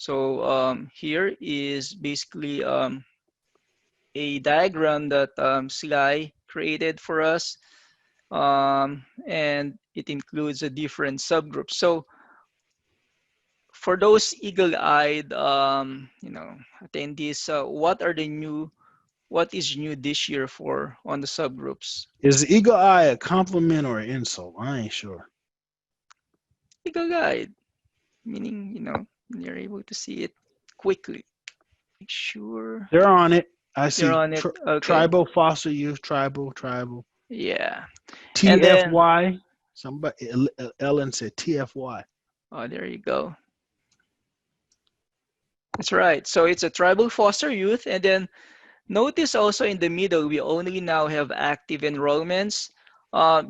So here is basically a diagram that Sly created for us, and it includes a different subgroups. So for those eagle-eyed, attendees, what is new this year for on the subgroups? Is eagle eye a compliment or an insult? I ain't sure. Eagle-eyed, meaning you're able to see it quickly. Make sure They're on it. I you're see on it. Okay. tribal foster youth, tribal. Yeah. And then, TFY. Somebody Ellen said TFY. oh, there you go. That's right. So it's a tribal foster youth. And then notice also in the middle, we only now have active enrollments.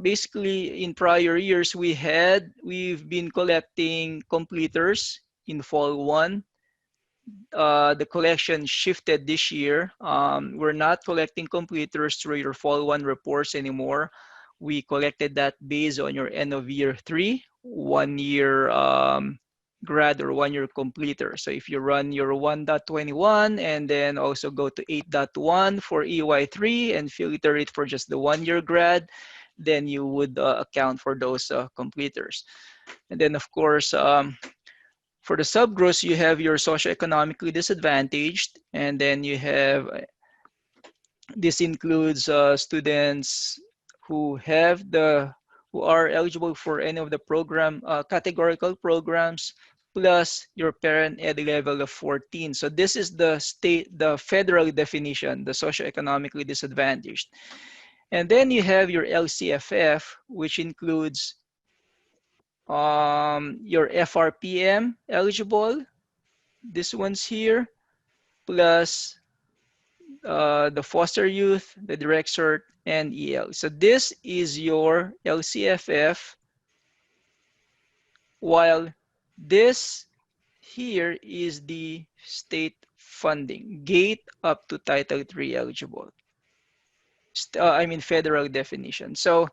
Basically, in prior years, we've been collecting completers in fall 1. The collection shifted this year. We're not collecting completers through your fall 1 reports anymore. We collected that based on your end of year 3, 1 year grad or 1 year completer. So if you run your 1.21 and then also go to 8.1 for EY3 and filter it for just the 1 year grad, then you would account for those completers. And then of course, for the subgroups, you have your socioeconomically disadvantaged, and then you have, this includes students who are eligible for any of the categorical programs, plus your parent ed level of 14. So this is the federal definition, the socioeconomically disadvantaged. And then you have your LCFF, which includes your FRPM eligible, this one's here, plus the foster youth, the direct cert, and EL. So this is your LCFF, while this here is the state funding, gate up to Title III eligible. I mean federal definition. So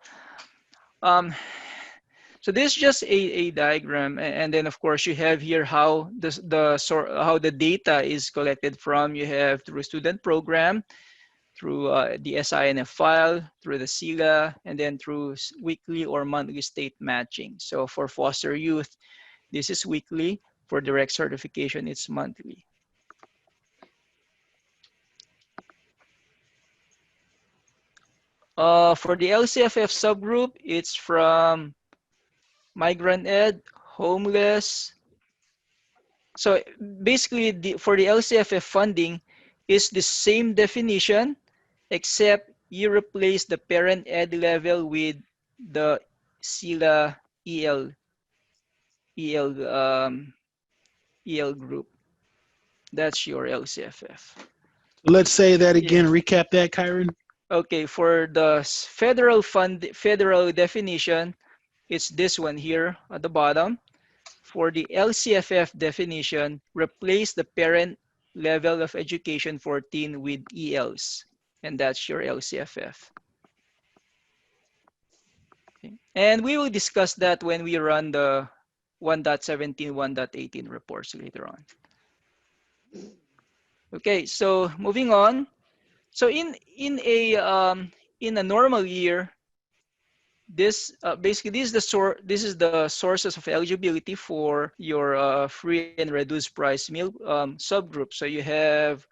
so this is just a diagram, and then of course you have here how how the data is collected from. You have through student program, through the SINF file, through the SILA, and then through weekly or monthly state matching. So for foster youth, this is weekly. For direct certification, it's monthly. For the LCFF subgroup, it's from migrant ed, homeless. So basically, for the LCFF funding, is the same definition, except you replace the parent ed level with the SILA EL group. That's your LCFF. Let's say that Yeah. again. Recap that, Kyron. Okay, for the federal definition, it's this one here at the bottom. For the LCFF definition, replace the parent level of education 14 with ELs, and that's your LCFF. Okay. And we will discuss that when we run the 1.17, 1.18 reports later on. Okay, so moving on. So in a normal year, basically this is the sources of eligibility for your free and reduced price meal subgroup. So you have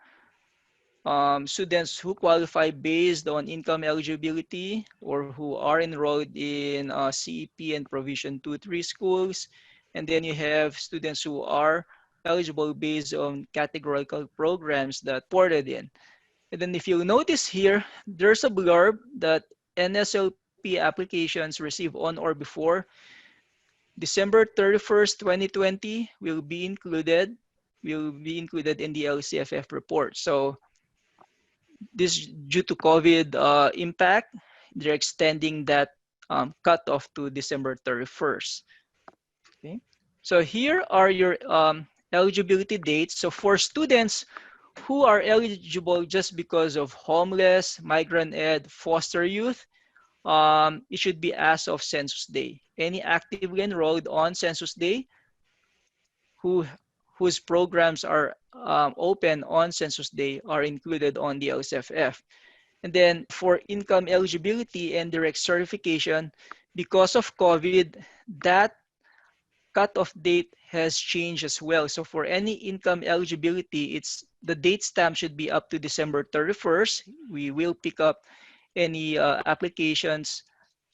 students who qualify based on income eligibility or who are enrolled in CEP and Provision 2-3 schools, and then you have students who are eligible based on categorical programs that ported in. And then if you notice here, there's a blurb that NSLP applications received on or before December 31st, 2020 will be included in the LCFF report. So this due to COVID impact, they're extending that cutoff to December 31st. Okay. So here are your eligibility dates. So for students who are eligible just because of homeless, migrant ed, foster youth, it should be as of Census Day. Any actively enrolled on Census Day who whose programs are open on Census Day are included on the LCFF. And then for income eligibility and direct certification, because of COVID, that cutoff date has changed as well. So for any income eligibility, it's the date stamp should be up to December 31st. We will pick up any applications,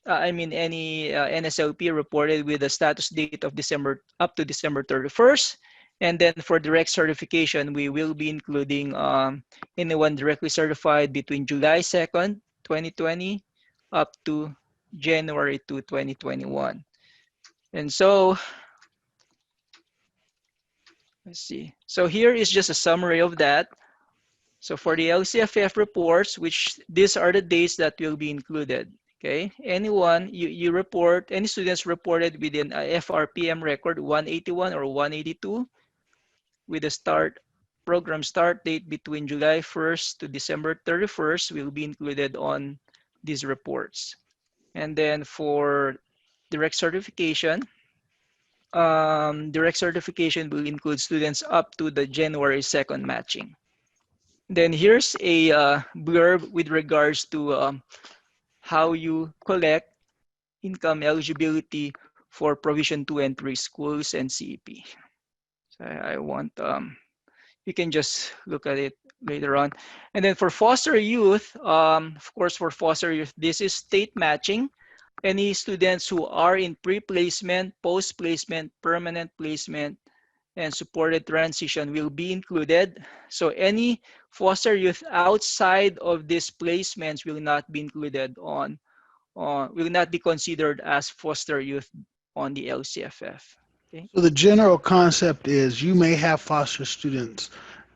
I mean any NSLP reported with the status date of December up to December 31st. And then for direct certification, we will be including anyone directly certified between July 2nd, 2020 up to January 2, 2021. And so let's see. So here is just a summary of that. So for the LCFF reports, which these are the dates that will be included. Okay, anyone you report, any students reported within a FRPM record 181 or 182 with a program start date between July 1st to December 31st will be included on these reports. And then for direct certification, direct certification will include students up to the January 2nd matching. Then here's a blurb with regards to how you collect income eligibility for Provision 2 and 3 schools and CEP. So I want, you can just look at it later on. And then for foster youth, of course, for foster youth, this is state matching. Any students who are in pre-placement, post-placement, permanent placement, and supported transition will be included. So any foster youth outside of these placements will not be included on, will not be considered as foster youth on the LCFF. Okay. So the general concept is you may have foster students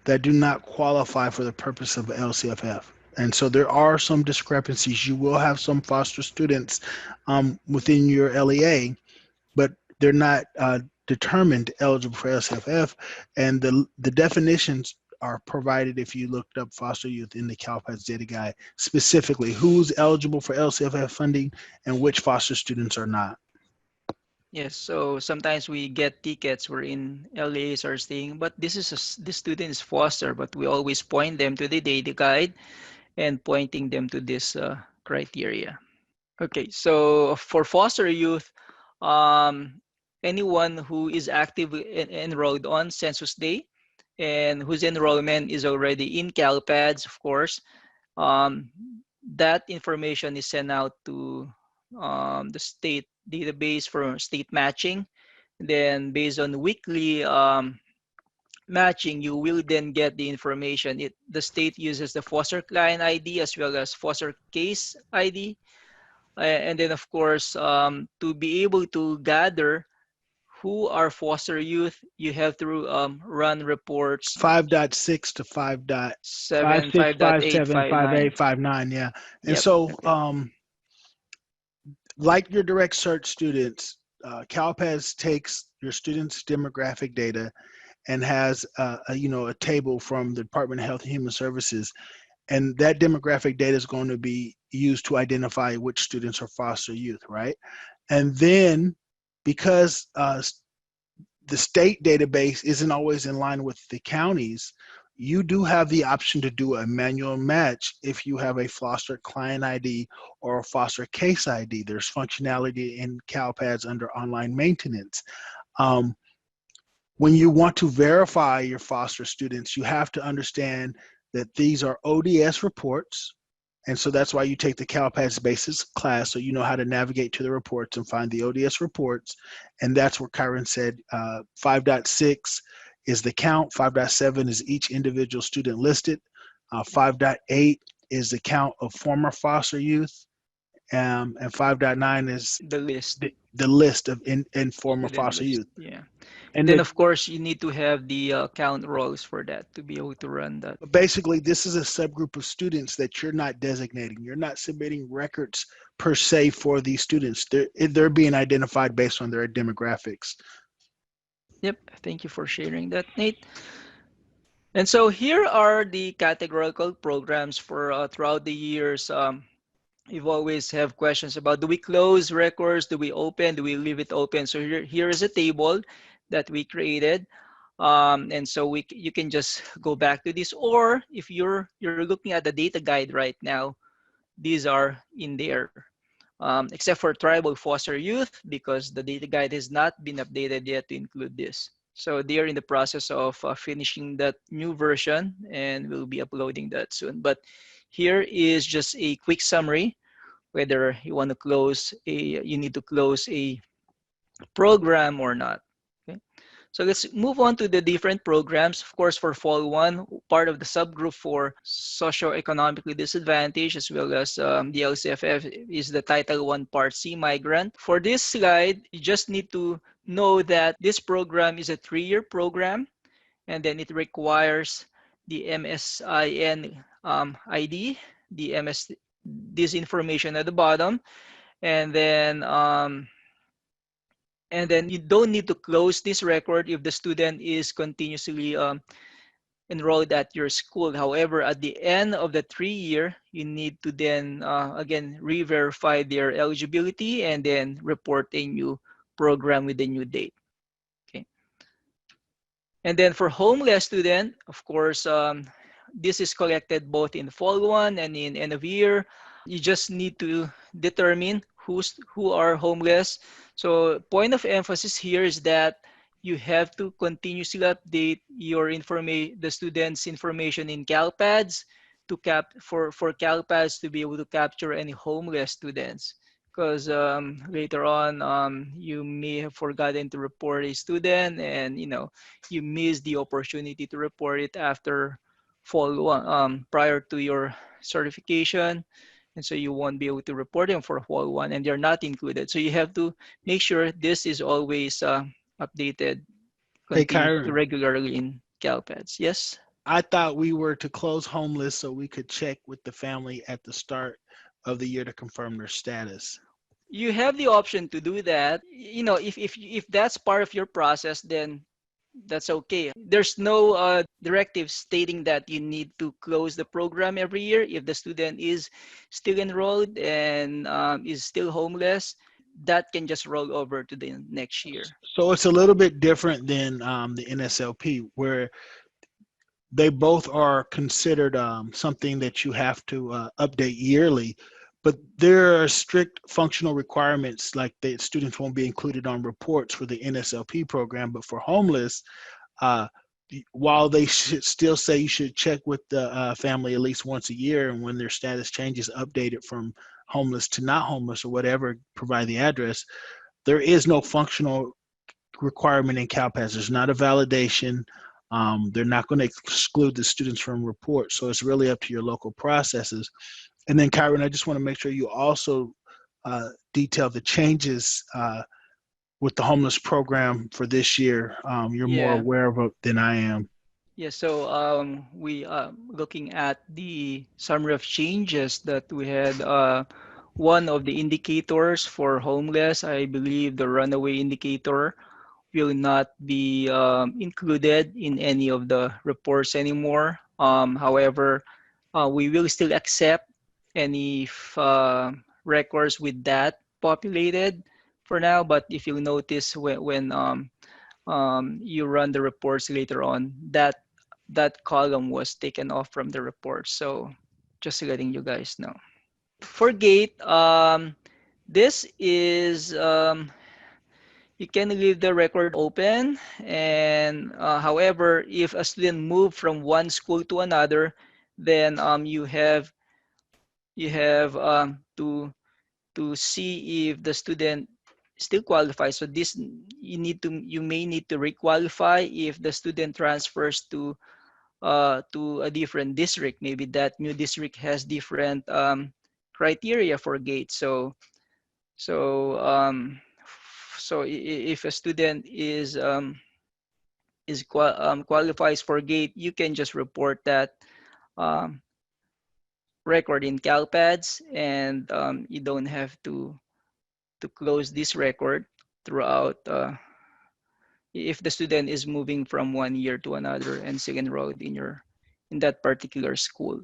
that do not qualify for the purpose of LCFF. And so there are some discrepancies. You will have some foster students within your LEA, but they're not determined eligible for LCFF. And the definitions are provided if you looked up foster youth in the CalPADS data guide, specifically who's eligible for LCFF funding and which foster students are not. Yes, so sometimes we get tickets wherein LAs are staying, but this student is foster, but we always point them to the data guide and pointing them to this criteria. Okay, so for foster youth, anyone who is actively enrolled on Census Day and whose enrollment is already in CalPADS, of course, um, that information is sent out to the state database for state matching. Then based on weekly matching, you will then get the information. The state uses the foster client ID as well as foster case ID. And then of course, to be able to gather who are foster youth, you have to run reports 5.6 to 7, 5.56, 5.8, 5.7, 5.9. 5.8, 5.9, yeah. And Yep. so, Okay. like your direct search students, CalPADS takes your students' demographic data and has a table from the Department of Health and Human Services, and that demographic data is going to be used to identify which students are foster youth, right? And then because the state database isn't always in line with the counties, you do have the option to do a manual match if you have a foster client ID or a foster case ID. There's functionality in CalPADS under online maintenance. When you want to verify your foster students, you have to understand that these are ODS reports. And so that's why you take the CalPADS Basics class, so you know how to navigate to the reports and find the ODS reports. And that's where Kyron said 5.6 is the count, 5.7 is each individual student listed, 5.8 is the count of former foster youth, and 5.9 is The list. the list of in former Student foster list. youth. Yeah. And Then of course you need to have the count rows for that to be able to run that. basically, this is a subgroup of students that you're not designating. You're not submitting records per se for these students. They're being identified based on their demographics. Yep. Thank you for sharing that, Nate. And so here are the categorical programs for throughout the years. You've always have questions about, do we close records? Do we open? Do we leave it open? So here is a table that we created. And so you can just go back to this, or if you're looking at the data guide right now, these are in there, except for tribal foster youth, because the data guide has not been updated yet to include this. So they are in the process of finishing that new version, and we'll be uploading that soon. But here is just a quick summary, whether you want to close you need to close a program or not. Okay. So let's move on to the different programs. Of course, for FALL1, part of the subgroup for socioeconomically disadvantaged, as well as the LCFF, is the Title I Part C migrant. For this slide, you just need to know that this program is a 3-year program, and then it requires the MSIN ID, the MS, this information at the bottom, and then you don't need to close this record if the student is continuously enrolled at your school. However, at the end of the 3-year, you need to then again re-verify their eligibility and then report a new program with a new date. Okay. And then for homeless student, of course, this is collected both in FALL1 and in end of year. You just need to determine who are homeless. So point of emphasis here is that you have to continuously update your the students' information in CalPads for CalPads to be able to capture any homeless students. Because later on, you may have forgotten to report a student, and you miss the opportunity to report it after FALL1, prior to your certification, and so you won't be able to report them for FALL1, and they're not included. So you have to make sure this is always updated Hey, Kyron, regularly in CalPads. Yes. I thought we were to close homeless so we could check with the family at the start of the year to confirm their status. You have the option to do that. If that's part of your process, then that's okay. There's no directive stating that you need to close the program every year. If the student is still enrolled and is still homeless, that can just roll over to the next year. So it's a little bit different than the NSLP, where they both are considered something that you have to update yearly, but there are strict functional requirements, like the students won't be included on reports for the NSLP program. But for homeless, uh, while they should still say you should check with the family at least once a year, and when their status changes, update it from homeless to not homeless or whatever, provide the address, there is no functional requirement in CalPAS. There's not a validation. They're not going to exclude the students from reports. So it's really up to your local processes. And then, Kyron, I just want to make sure you also detail the changes with the homeless program for this year. You're more Yeah. aware of it than I am. Yeah, so we looking at the summary of changes that we had. One of the indicators for homeless, I believe the runaway indicator, will not be included in any of the reports anymore. However, we will still accept any records with that populated for now. But if you notice, when you run the reports later on, that column was taken off from the report. So just letting you guys know. For gate, this is you can leave the record open, and however, if a student move from one school to another, then you have to see if the student still qualifies. So this you may need to requalify if the student transfers to a different district. Maybe that new district has different criteria for gate. So if a student qualifies for gate, you can just report that um, record in CalPads, and you don't have to close this record throughout if the student is moving from one year to another and still enrolled in that particular school.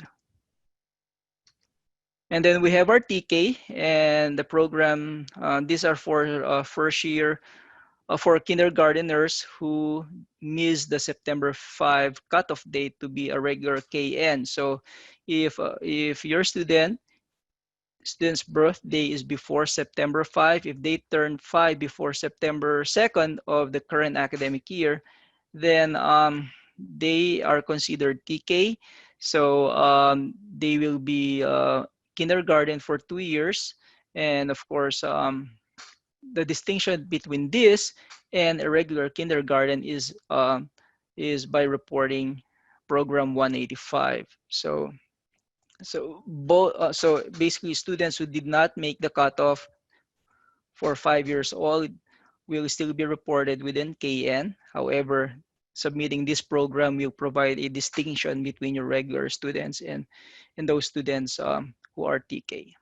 And then we have our TK and the program. These are for first year for kindergarteners who missed the September 5 cutoff date to be a regular KN. So if your student's birthday is before September 5, if they turn 5 before September 2nd of the current academic year, then they are considered TK. So they will be kindergarten for 2 years. And of course, the distinction between this and a regular kindergarten is by reporting program 185. So basically, students who did not make the cutoff for 5 years old will still be reported within KN. However, submitting this program will provide a distinction between your regular students and those students who are TK.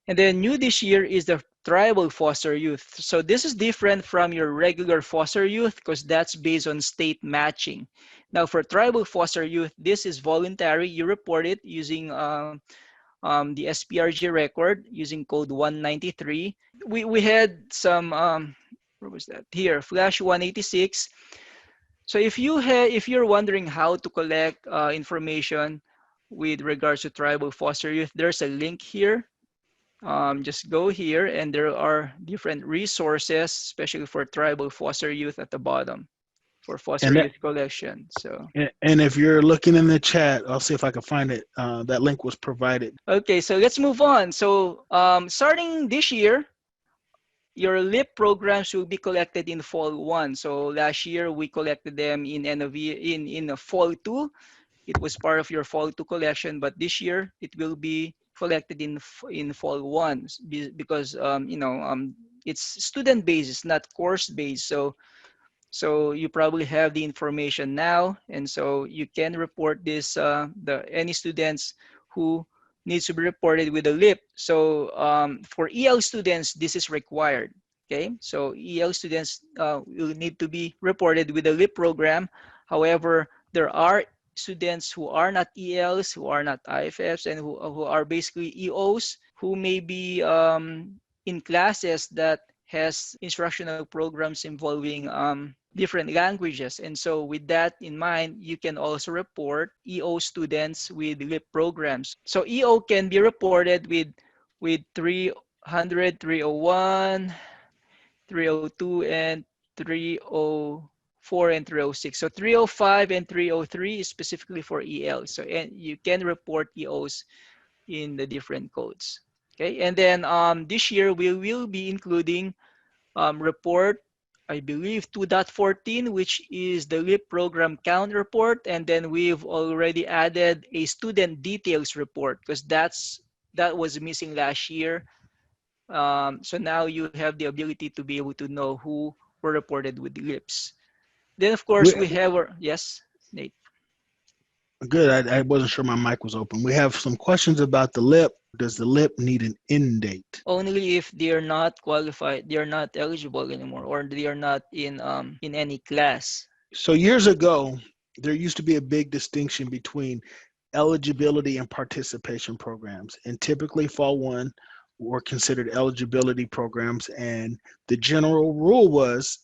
And then new this year is the tribal foster youth. So this is different from your regular foster youth because that's based on state matching. Now for tribal foster youth, this is voluntary. You report it using the SPRG record using code 193. We had some, where was that? Here, flash 186. So if you're wondering how to collect information with regards to tribal foster youth, there's a link here. Just go here and there are different resources, especially for tribal foster youth at the bottom for foster And that, youth collection. So and if you're looking in the chat, I'll see if I can find it. That link was provided. okay, so let's move on. So starting this year, your LIP programs will be collected in fall 1. So last year we collected them in end of year, in fall 2. It was part of your fall 2 collection, but this year it will be collected in fall 1 because it's student based, it's not course based. So you probably have the information now, and so you can report this any students who needs to be reported with a LIP. So for EL students, this is required. Okay, so EL students will need to be reported with a LIP program. However, there are students who are not ELs, who are not IFFs, and who are basically EOs who may be in classes that has instructional programs involving different languages. And so with that in mind, you can also report EO students with LIP programs. So EO can be reported with 300, 301, 302, and 304 and 306. So 305 and 303 is specifically for EL. So and you can report EOs in the different codes. Okay, and then this year we will be including report, I believe 2.14, which is the LIP program count report, and then we've already added a student details report because that was missing last year. So now you have the ability to be able to know who were reported with the LIPs. Then of course We, we have our, yes, Nate. good. I wasn't sure my mic was open. We have some questions about the LIP. Does the LIP need an end date? Only if they are not qualified, they are not eligible anymore, or they are not in any class. So years ago, there used to be a big distinction between eligibility and participation programs. And typically fall 1 were considered eligibility programs. And the general rule was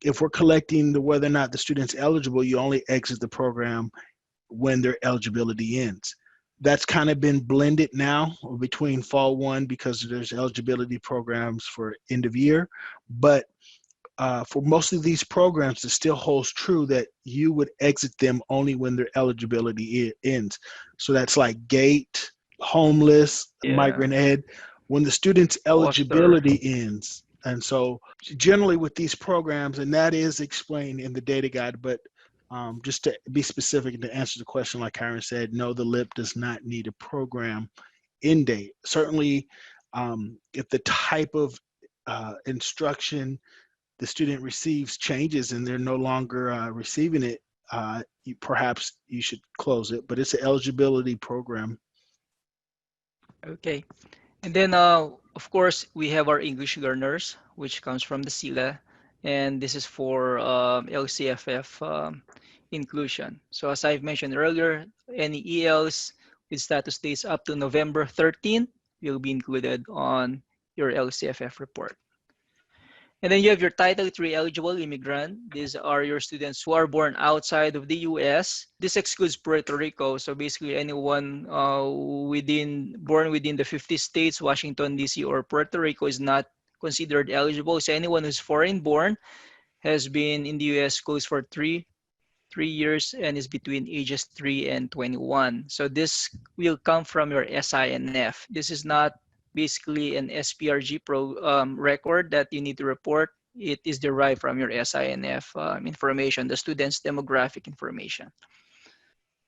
if we're collecting whether or not the student's eligible, you only exit the program when their eligibility ends. That's kind of been blended now between fall 1 because there's eligibility programs for end of year. But for most of these programs, it still holds true that you would exit them only when their eligibility ends. So that's like GATE, homeless, Yeah, migrant ed, when the student's foster. eligibility ends. And so generally with these programs, and that is explained in the data guide, but just to be specific and to answer the question, like Karen said, no, the LIP does not need a program end date. Certainly, if the type of instruction the student receives changes and they're no longer receiving it, perhaps you should close it, but it's an eligibility program. Okay. And then, of course, we have our English learners, which comes from the SILA, and this is for LCFF inclusion. So as I've mentioned earlier, any ELs with status dates up to November 13th will be included on your LCFF report. And then you have your Title III eligible immigrant. These are your students who are born outside of the US. This excludes Puerto Rico. So basically anyone born within the 50 states, Washington, D.C. or Puerto Rico is not considered eligible. So anyone who's foreign born has been in the US schools for three years and is between ages 3 and 21. So this will come from your SINF. This is not basically an SPRG record that you need to report. It is derived from your SINF information, the student's demographic information.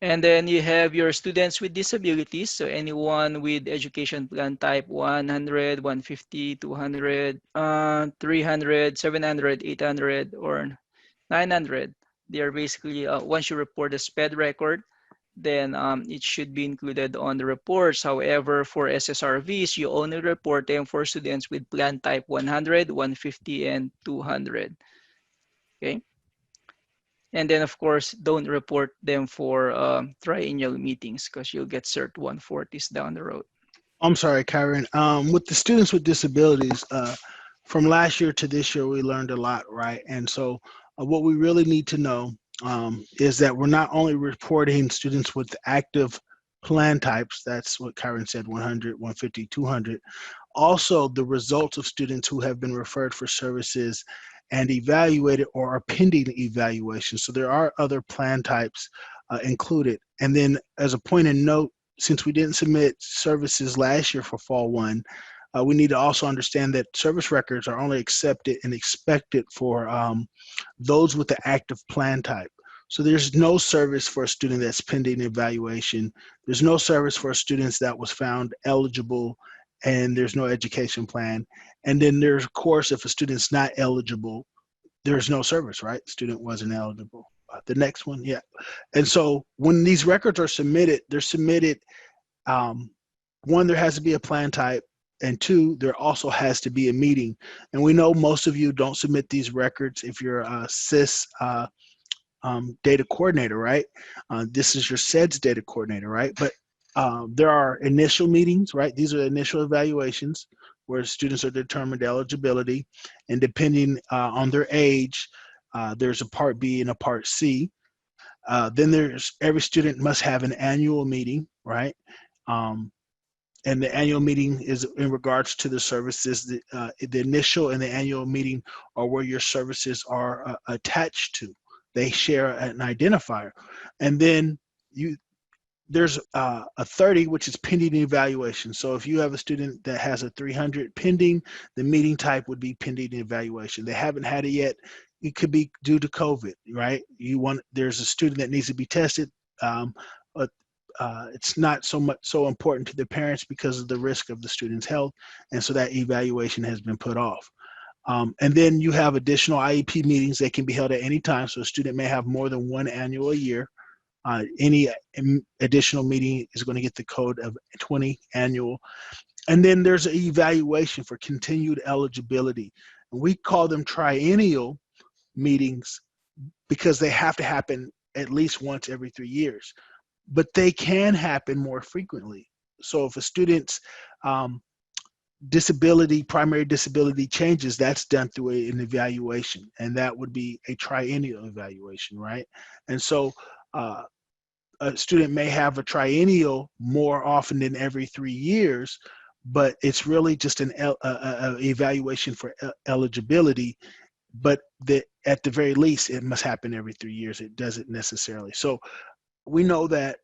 And then you have your students with disabilities. So anyone with education plan type 100, 150, 200, 300, 700, 800, or 900. They are basically, once you report the SPED record, then it should be included on the reports. However, for SSRVs, you only report them for students with plan type 100, 150, and 200. Okay. And then, of course, don't report them for triennial meetings because you'll get Cert 140s down the road. I'm sorry, Kyron. With the students with disabilities, from last year to this year, we learned a lot, right? And so what we really need to know is that we're not only reporting students with active plan types, that's what Kyron said, 100, 150, 200, also the results of students who have been referred for services and evaluated or are pending evaluation. So there are other plan types included. And then as a point of note, since we didn't submit services last year for Fall 1, we need to also understand that service records are only accepted and expected for those with the active plan type. So there's no service for a student that's pending evaluation. There's no service for students that was found eligible and there's no education plan. And then there's, of course, if a student's not eligible, there's no service, right? Student wasn't eligible. The next one, yeah. And so when these records are submitted, they're submitted, one, there has to be a plan type, and two, there also has to be a meeting. And we know most of you don't submit these records if you're a CIS data coordinator, right? This is your SEDS data coordinator, right? But there are initial meetings, right? These are initial evaluations where students are determined eligibility, and depending on their age, there's a Part B and a Part C. Then there's every student must have an annual meeting, right? And the annual meeting is in regards to the services. The initial and the annual meeting are where your services are attached to. They share an identifier. And then there's a 30, which is pending evaluation. So if you have a student that has a 300 pending, the meeting type would be pending evaluation. They haven't had it yet. It could be due to COVID, right? There's a student that needs to be tested, but it's not so important to the parents because of the risk of the student's health, and so that evaluation has been put off. And then you have additional IEP meetings that can be held at any time. So a student may have more than one annual a year. Any additional meeting is going to get the code of 20 annual. And then there's an evaluation for continued eligibility. And we call them triennial meetings because they have to happen at least once every 3 years. But they can happen more frequently. So if a student's primary disability changes, that's done through an evaluation. And that would be a triennial evaluation, right? And so a student may have a triennial more often than every 3 years, but it's really just an evaluation for eligibility. But at the very least, it must happen every 3 years. It doesn't necessarily. So we know that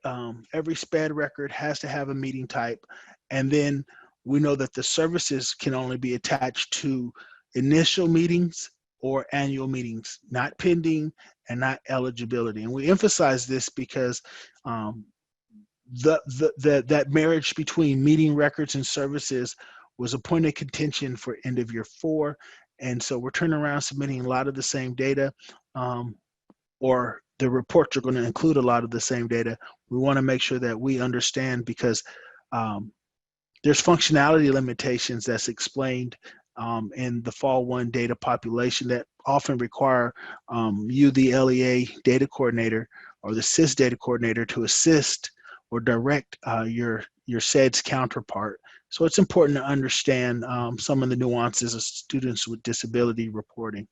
every SPED record has to have a meeting type, and then we know that the services can only be attached to initial meetings or annual meetings, not pending and not eligibility. And we emphasize this because that marriage between meeting records and services was a point of contention for end of year 4. And so we're turning around submitting a lot of the same data, or the reports are going to include a lot of the same data. We want to make sure that we understand because there's functionality limitations that's explained in the Fall 1 data population that often require you, the LEA data coordinator or the CIS data coordinator, to assist or direct your SEDS counterpart So it's important to understand some of the nuances of students with disability reporting.